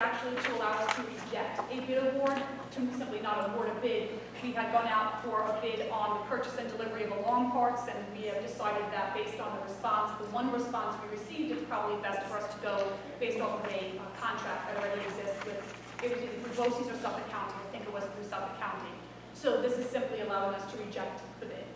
actually to allow us to reject a bid award, to simply not award a bid. We had gone out for a bid on the purchase and delivery of alarm parts, and we have decided that based on the response, the one response we received, it's probably best for us to go based off of a contract that already exists with, it was either through BOCES or Suffolk County. I think it was through Suffolk County. So this is simply allowing us to reject the bid.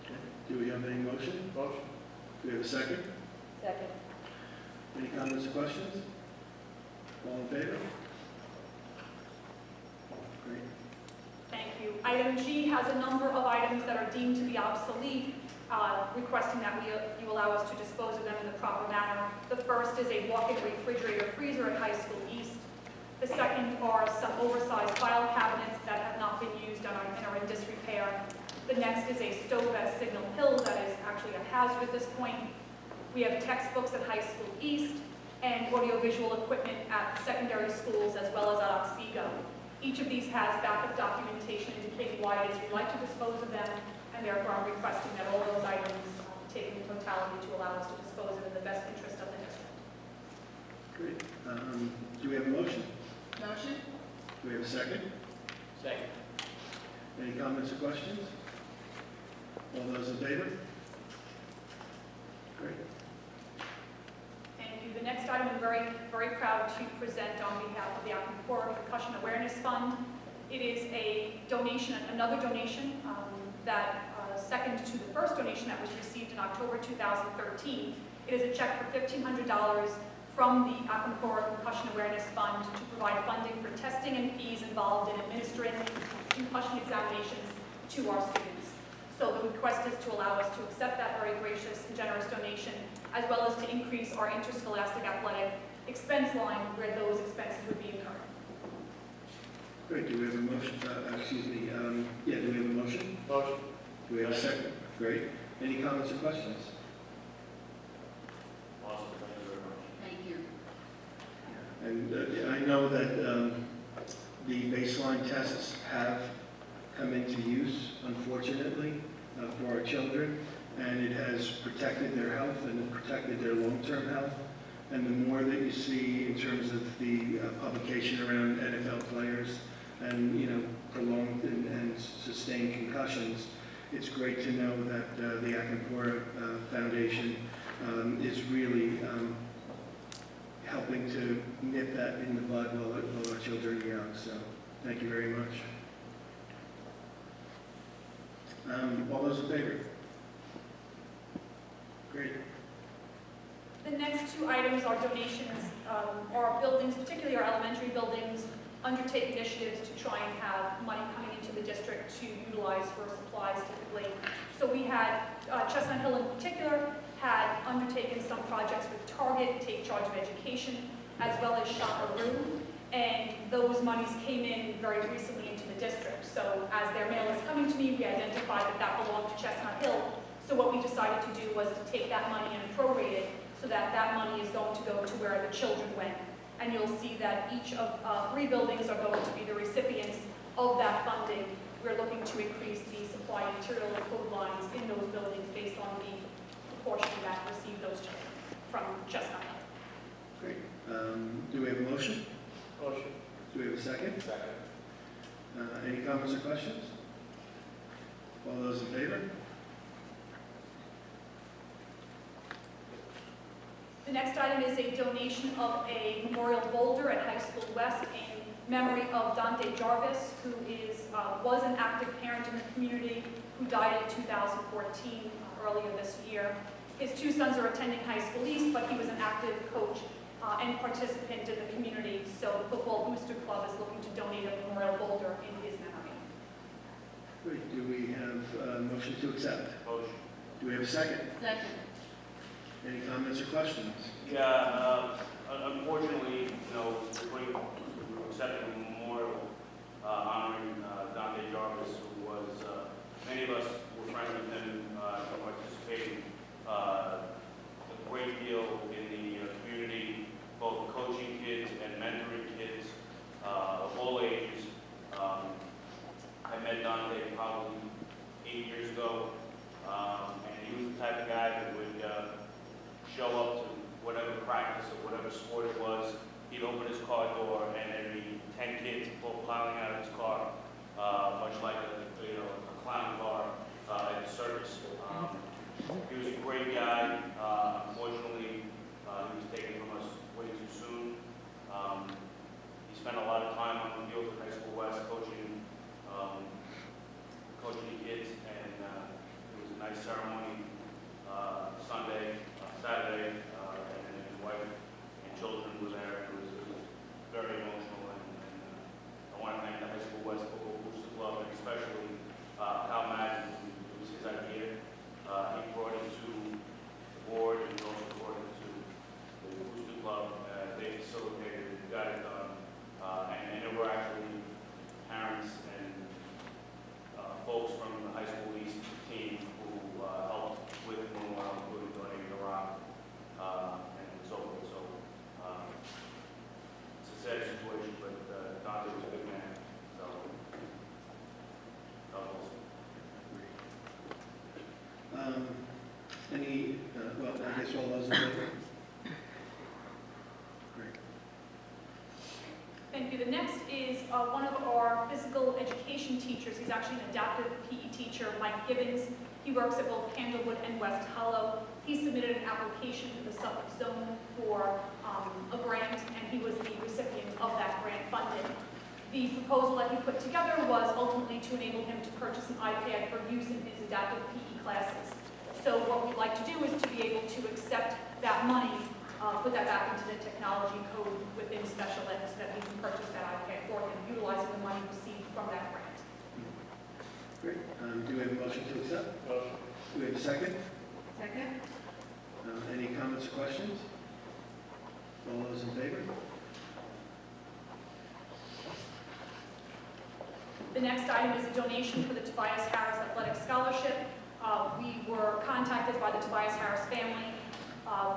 Okay. Do we have any motion? Motion. Do we have a second? Second. Any comments or questions? All in favor? Great. Thank you. Item G has a number of items that are deemed to be obsolete, requesting that you allow us to dispose of them in the proper manner. The first is a walk-in refrigerator freezer at High School East. The second are some oversized file cabinets that have not been used and are in disrepair. The next is a stove at Signal Hill that is actually a hazard at this point. We have textbooks at High School East and audiovisual equipment at secondary schools as well as at Otsego. Each of these has backup documentation indicating why it is we'd like to dispose of them, and therefore I'm requesting that all those items be taken in totality to allow us to dispose of them in the best interest of the district. Great. Do we have a motion? Motion? Do we have a second? Second. Any comments or questions? All those in favor? Great. Thank you. The next item I'm very, very proud to present on behalf of the Acapulco Concussion Awareness Fund. It is a donation, another donation that second to the first donation that was received in October 2013. It is a check for $1,500 from the Acapulco Concussion Awareness Fund to provide funding for testing and fees involved in administering concussion examinations to our students. So the request is to allow us to accept that very gracious and generous donation, as well as to increase our interscholastic athletic expense line where those expenses would be incurred. Great. Do we have a motion? Do we have a motion? Motion. Do we have a second? Great. Any comments or questions? Awesome. Thank you very much. Thank you. And I know that the baseline tests have come into use, unfortunately, for our children, and it has protected their health and protected their long-term health. And the more that you see in terms of the publication around NFL players and, prolonged and sustained concussions, it's great to know that the Acapulco Foundation is really helping to nip that in the bud while our children are young. So thank you very much. All those in favor? Great. The next two items are donations. Our buildings, particularly our elementary buildings, undertake initiatives to try and have money coming into the district to utilize for supplies typically. So we had, Chestnut Hill in particular, had undertaken some projects with Target, Take Charge of Education, as well as Shopperoo, and those monies came in very recently into the district. So as their mail is coming to me, we identified that that belonged to Chestnut Hill. So what we decided to do was to take that money and prorate it so that that money is going to go to where the children went. And you'll see that each of 3 buildings are going to be the recipients of that funding. We're looking to increase the supply material and code lines in those buildings based on the proportion that receive those children from Chestnut Hill. Great. Do we have a motion? Motion. Do we have a second? Second. Any comments or questions? All those in favor? The next item is a donation of a memorial boulder at High School West in memory of Dante Jarvis, who was an active parent in the community, who died in 2014, earlier this year. His 2 sons are attending High School East, but he was an active coach and participant in the community, so the Football Booster Club is looking to donate a memorial boulder in his memory. Great. Do we have a motion to accept? Motion. Do we have a second? Second. Any comments or questions? Yeah, unfortunately, we're accepting a memorial honoring Dante Jarvis, who was, many of us were friends with him, participating a great deal in the community, both coaching kids and mentoring kids of all ages. I met Dante probably 8 years ago, and he was the type of guy that would show up to whatever practice or whatever sport it was. He'd open his door, and there'd be 10 kids piling out of his car, much like a clown car at the circus. He was a great guy. Unfortunately, he was taken from us way too soon. He spent a lot of time on the field at High School West coaching the kids, and it was a nice ceremony Saturday, and his wife and children were there. It was very emotional, and I want to thank the High School West Football Booster Club, and especially Kyle Madden. It was his idea. He brought it to the board, and he also brought it to the Booster Club. They facilitated it, got it done, and there were actually parents and folks from the high school East team who helped with the memorial, including donating the rock and so forth. So it's a sad situation, but Dante was a good man. So God bless him. Well, I guess all those in favor? Great. Thank you. The next is one of our physical education teachers. He's actually an adaptive PE teacher, Mike Gibbons. He works at both Candlewood and West Hollow. He submitted an application to the Suffolk Zone for a grant, and he was the recipient of that grant funding. The proposal that he put together was ultimately to enable him to purchase an iPad for use in his adaptive PE classes. So what we'd like to do is to be able to accept that money, put that back into the technology code within special ed so that we can purchase that iPad for him, utilizing the money received from that grant. Great. Do we have a motion to accept? Motion. Do we have a second? Second? Any comments or questions? All those in favor? The next item is a donation for the Tobias Harris Athletic Scholarship. We were contacted by the Tobias Harris family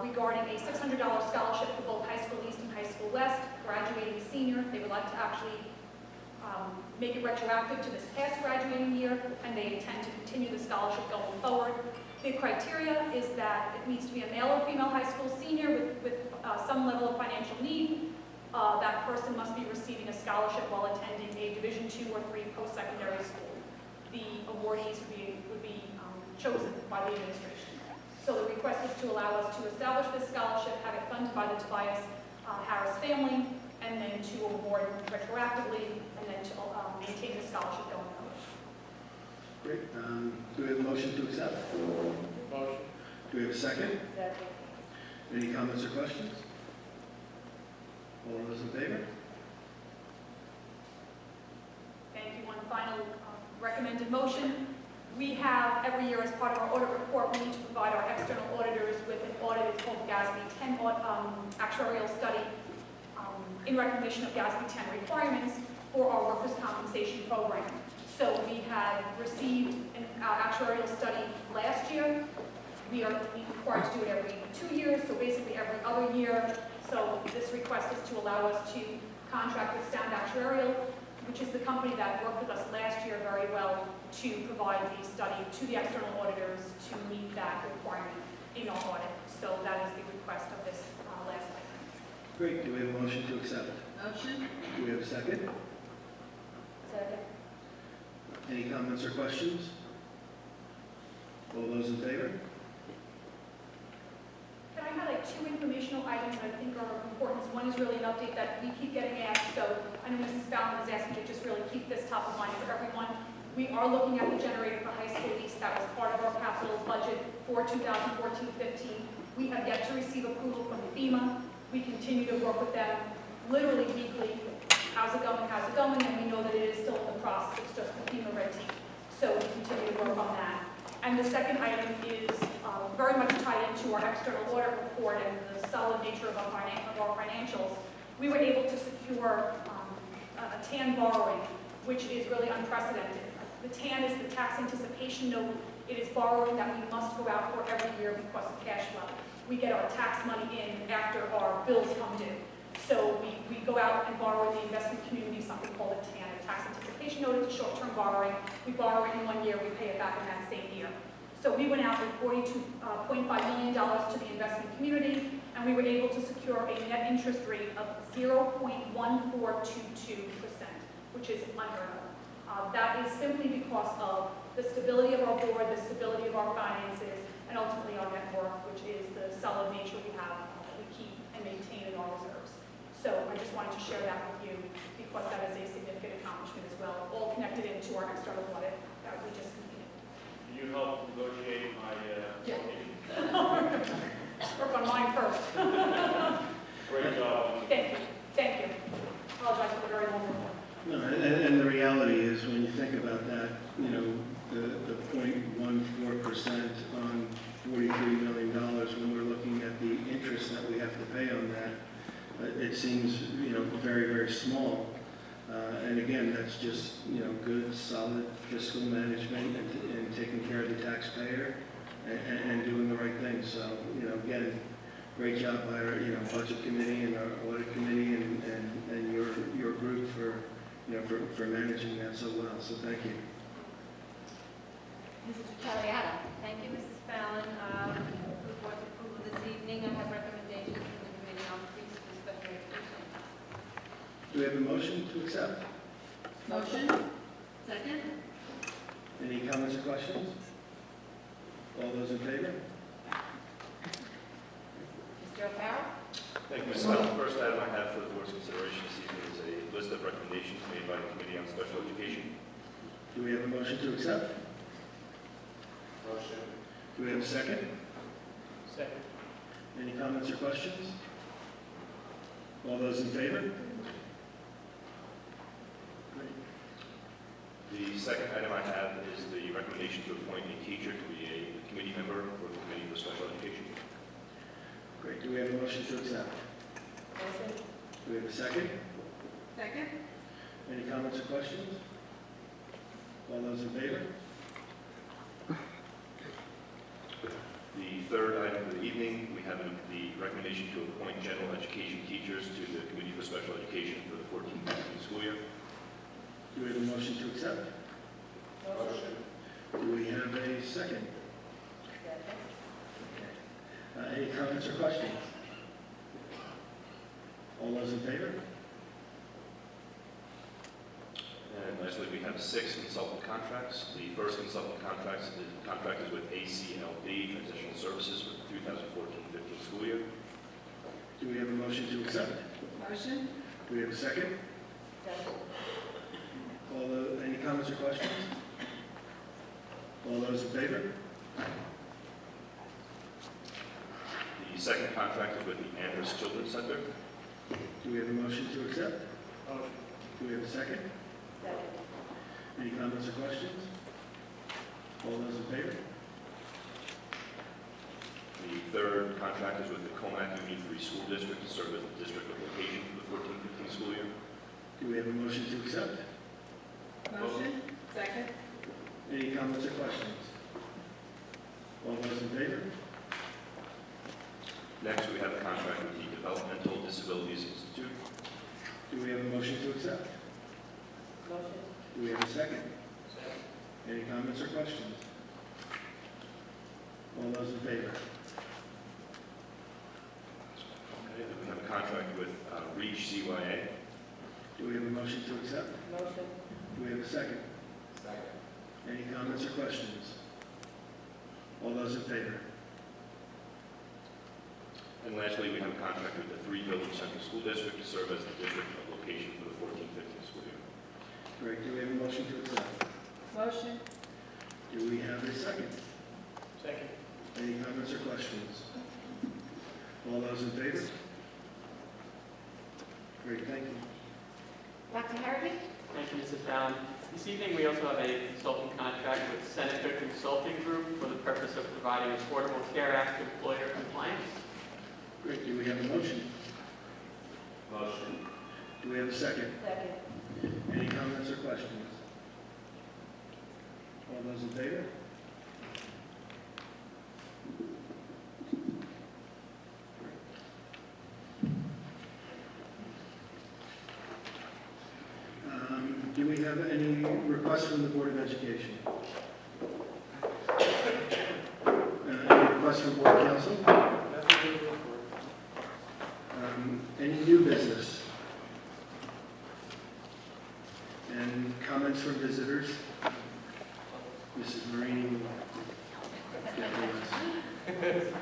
regarding a $600 scholarship for both High School East and High School West, graduating senior. They would like to actually make it retroactive to this past graduating year, and they intend to continue the scholarship going forward. The criteria is that it needs to be a male or female high school senior with some level of financial need. That person must be receiving a scholarship while attending a Division II or III post-secondary school. The awardees would be chosen by the administration. So the request is to allow us to establish this scholarship, have it funded by the Tobias Harris family, and then to award retroactively, and then to maintain the scholarship going forward. Great. Do we have a motion to accept? Motion. Do we have a second? Second. Any comments or questions? All those in favor? Thank you. One final recommended motion. We have, every year as part of our audit report, we need to provide our external auditors with an audit. It's called GASB 10 actuarial study in recognition of GASB 10 requirements for our workers' compensation program. So we had received an actuarial study last year. We are required to do it every 2 years, so basically every other year. So this request is to allow us to contract with Sound Actuarial, which is the company that worked with us last year very well to provide the study to the external auditors to meet that requirement in our audit. So that is the request of this last item. Great. Do we have a motion to accept? Motion? Do we have a second? Second. Any comments or questions? All those in favor? Can I highlight two informational items that I think are important? One is really an update that we keep getting asked, so I know Mrs. Fallon has asked me to just really keep this top of mind for everyone. We are looking at the generator for High School East. That was part of our capital budget for 2014-15. We have yet to receive approval from FEMA. We continue to work with them literally weekly. How's it going? How's it going? And we know that it is still in the process. It's just the FEMA red tape. So we continue to work on that. And the second item is very much tied into our external audit report and the solid nature of our financials. We were able to secure a TAN borrowing, which is really unprecedented. The TAN is the tax anticipation note. It is borrowing that we must go out for every year because of cash flow. We get our tax money in after our bills come due. So we go out and borrow in the investment community, something called a TAN, a tax anticipation note. It's a short-term borrowing. We borrow it in 1 year, we pay it back in that same year. So we went out with $42.5 million to the investment community, and we were able to secure a net interest rate of 0.1422%, which is unheard of. That is simply because of the stability of our board, the stability of our finances, and ultimately our net worth, which is the solid nature we have that we keep and maintain in our reserves. So I just wanted to share that with you because that is a significant accomplishment as well, all connected into our external audit that we just completed. Can you help negotiate my location? Work on mine first. Great job. Thank you. Thank you. Apologize for the very long report. No, and the reality is, when you think about that, you know, the 0.14% on $43 million, when we're looking at the interest that we have to pay on that, it seems, you know, very, very small. And again, that's just, you know, good, solid fiscal management and taking care of the taxpayer and doing the right thing. So, you know, again, great job by our, you know, budget committee and our audit committee and your group for, you know, for managing that so well. So thank you. Mrs. Vitaleano. Thank you, Mrs. Fallon. For the board's approval this evening, I have recommendations from the Committee on Fees for Special Education. Do we have a motion to accept? Motion. Second. Any comments or questions? All those in favor? Mr. O'Farrell. Thank you, Ms. Fallon. The first item I have for the board's consideration this evening is a list of recommendations made by the Committee on Special Education. Do we have a motion to accept? Motion. Do we have a second? Second. Any comments or questions? All those in favor? Great. The second item I have is the recommendation to appoint a teacher to be a committee member for the Committee for Special Education. Great. Do we have a motion to accept? Motion. Do we have a second? Second. Any comments or questions? All those in favor? The third item for the evening, we have the recommendation to appoint general education teachers to the Committee for Special Education for the 14-15 school year. Do we have a motion to accept? Motion. Do we have a second? Second. Any comments or questions? All those in favor? And lastly, we have 6 consultant contracts. The first consultant contract is with ACLB Transitional Services for the 2014-15 school year. Do we have a motion to accept? Motion. Do we have a second? Second. Any comments or questions? All those in favor? The second contract is with the Amherst Children's Center. Do we have a motion to accept? Motion. Do we have a second? Second. Any comments or questions? All those in favor? The third contract is with the Comac Union Free School District to serve as the district of location for the 14-15 school year. Do we have a motion to accept? Motion. Second. Any comments or questions? All those in favor? Next, we have a contract with the Developmental Disabilities Institute. Do we have a motion to accept? Motion. Do we have a second? Second. Any comments or questions? All those in favor? Okay, then we have a contract with REACH CYA. Do we have a motion to accept? Motion. Do we have a second? Second. Any comments or questions? All those in favor? And lastly, we have a contract with the 3-building Central School District to serve as the district of location for the 14-15 school year. Great. Do we have a motion to accept? Motion. Do we have a second? Second. Any comments or questions? All those in favor? Great, thank you. Dr. Harvey. Thank you, Mrs. Fallon. This evening, we also have a consulting contract with Seneca Consulting Group for the purpose of providing Affordable Care Act employer compliance. Great, do we have a motion? Motion. Do we have a second? Second. Any comments or questions? All those in favor? Do we have any requests from the Board of Education? Any requests from Board Council? And comments from visitors? Mrs. Marini will get the list.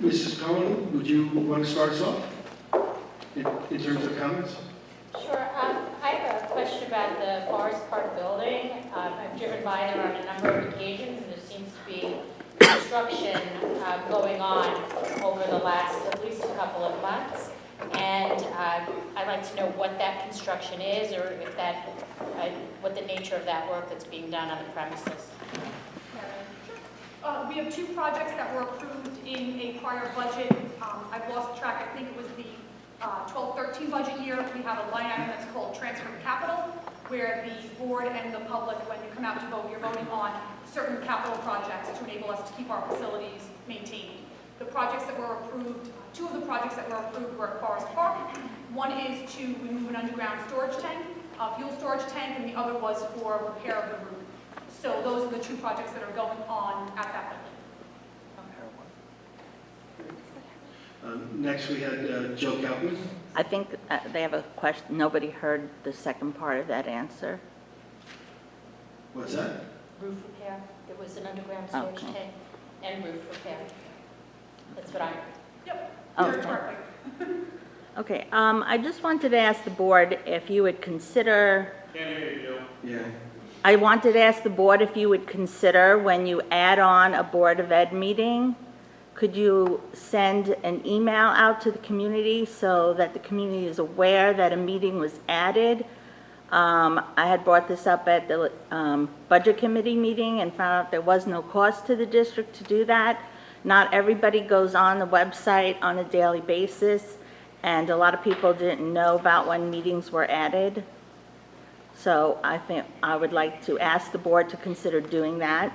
Mrs. Cohen, would you want to start us off in terms of comments? Sure. I have a question about the Forest Park building. I've driven by there on a number of occasions, and there seems to be construction going on over the last at least a couple of months. And I'd like to know what that construction is, or if that, what the nature of that work that's being done on the premises. We have two projects that were approved in a prior budget. I've lost track, I think it was the 12-13 budget year. We have a line item that's called transfer to capital, where the board and the public, when you come out to vote, you're voting on certain capital projects to enable us to keep our facilities maintained. The projects that were approved, two of the projects that were approved were at Forest Park. One is to remove an underground storage tank, a fuel storage tank, and the other was for repair of the roof. So those are the two projects that are going on at that building. Next, we had Joe Kaufman. I think they have a question. Nobody heard the second part of that answer. What's that? Roof repair. It was an underground storage Okay. tank and roof repair. That's what I heard. Yep, Okay. you're correct. Okay, I just wanted to ask the board if you would consider, Can't hear you, Joe. Yeah. I wanted to ask the board if you would consider when you add on a Board of Ed meeting, could you send an email out to the community so that the community is aware that a meeting was added? I had brought this up at the Budget Committee meeting and found out there was no cost to the district to do that. Not everybody goes on the website on a daily basis, and a lot of people didn't know about when meetings were added. So I think I would like to ask the board to consider doing that.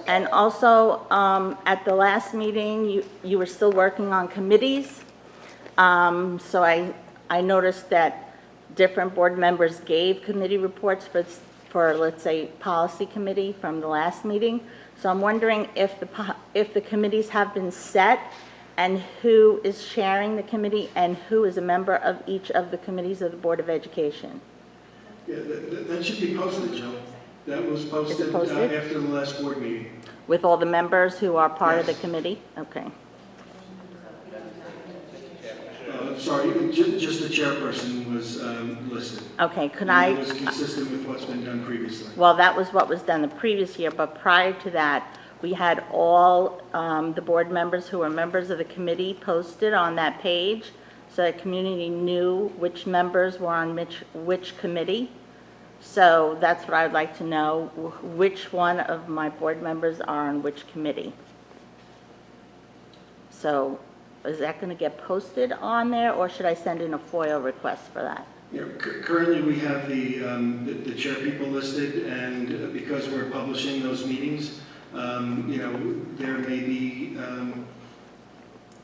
And also, at the last meeting, you were still working on committees. So I noticed that different board members gave committee reports for let's say, policy committee from the last meeting. So I'm wondering if the committees have been set, and who is chairing the committee, and who is a member of each of the committees of the Board of Education. Yeah, that should be posted, Joe. That was posted posted? after the last board meeting. With all the members who are part of the Yes. committee? Okay. Sorry, just the chairperson was listed. Okay, could And I? that was consistent with what's been done previously. Well, that was what was done the previous year, but prior to that, we had all the board members who were members of the committee posted on that page, so the community knew which members were on which committee. So that's what I would like to know, which one of my board members are on which committee. So is that going to get posted on there, or should I send in a FOIL request for that? Yeah, currently, we have the chair people listed, and because we're publishing those meetings, there may be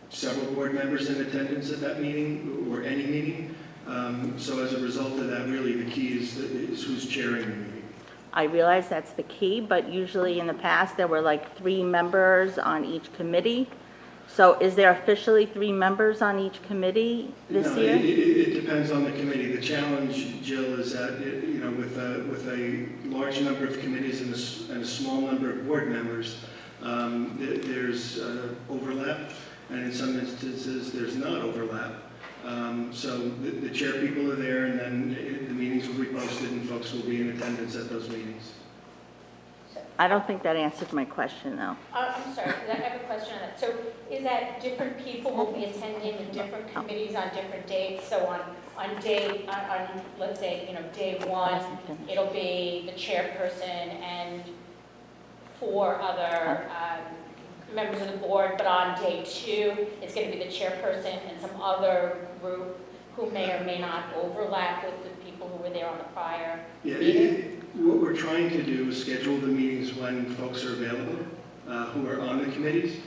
several board members in attendance at that meeting, or any meeting. So as a result of that, really, the key is who's chairing the meeting. I realize that's the key, but usually in the past, there were like 3 members on each committee. So is there officially 3 members on each committee this No, year? it depends on the committee. The challenge, Jill, is that, with a large number of committees and a small number of board members, there's overlap, and in some instances, there's not overlap. So the chair people are there, and then the meetings will be posted, and folks will be in attendance at those meetings. I don't think that answered my question, though. I'm sorry, I have a question on that. So is that different people will be attending in different committees on different dates? So on let's say, day 1, it'll be the chairperson and 4 other members of the board, but on day 2, it's going to be the chairperson and some other group who may or may not overlap with the people who were there on the prior Yeah, meeting. what we're trying to do is schedule the meetings when folks are available, who are on the committees.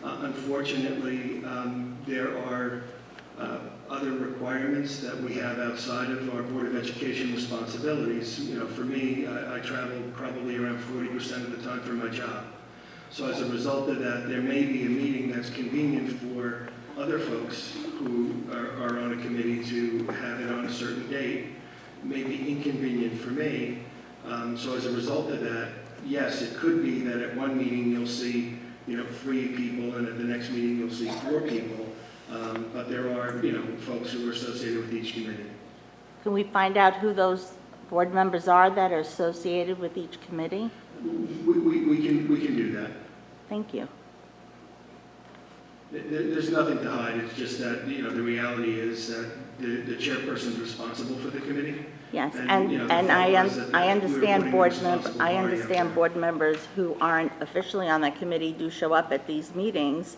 Unfortunately, there are other requirements that we have outside of our Board of Education responsibilities. You know, for me, I travel probably around 40% of the time for my job. So as a result of that, there may be a meeting that's convenient for other folks who are on a committee to have it on a certain date, may be inconvenient for me. So as a result of that, yes, it could be that at one meeting you'll see, 3 people, and at the next meeting you'll see 4 people. But there are, folks who are associated with each committee. Can we find out who those board members are that are associated with each committee? We can do that. Thank you. There's nothing to hide. It's just that, the reality is that the chairperson's responsible for the committee. Yes, And, and, you know, the and thought I was that I we were understand putting board a members, responsible I body up understand there. board members who aren't officially on that committee do show up at these meetings,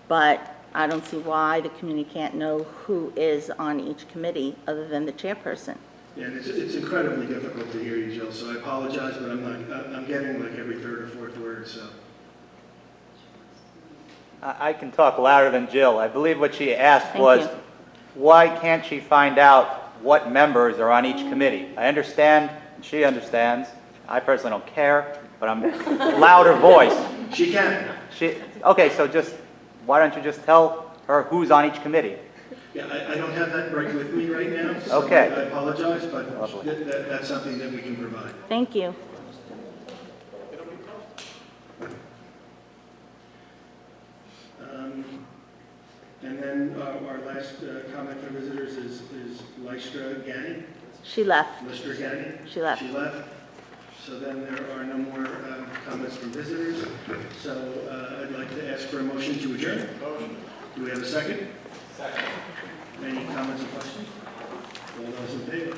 but I don't see why the community can't know who is on each committee other than the chairperson. Yeah, and it's incredibly difficult to hear you, Jill, so I apologize, but I'm getting like every 3rd or 4th word, so. I can talk louder than Jill. I believe what she asked Thank was, you. why can't she find out what members are on each committee? I understand, and she understands. I personally don't care, but I'm a louder voice. She can. Okay, so why don't you just tell her who's on each committee? Yeah, I don't have that right with me right now, so Okay. I apologize, but Lovely. that's something that we can provide. Thank you. And then our last comment for visitors is Lystra Ganny. She left. Lystra Ganny. She left. She left. So then there are no more comments from visitors. So I'd like to ask for a motion to adjourn. Motion. Do we have a second? Second. Any comments or questions? All those in favor?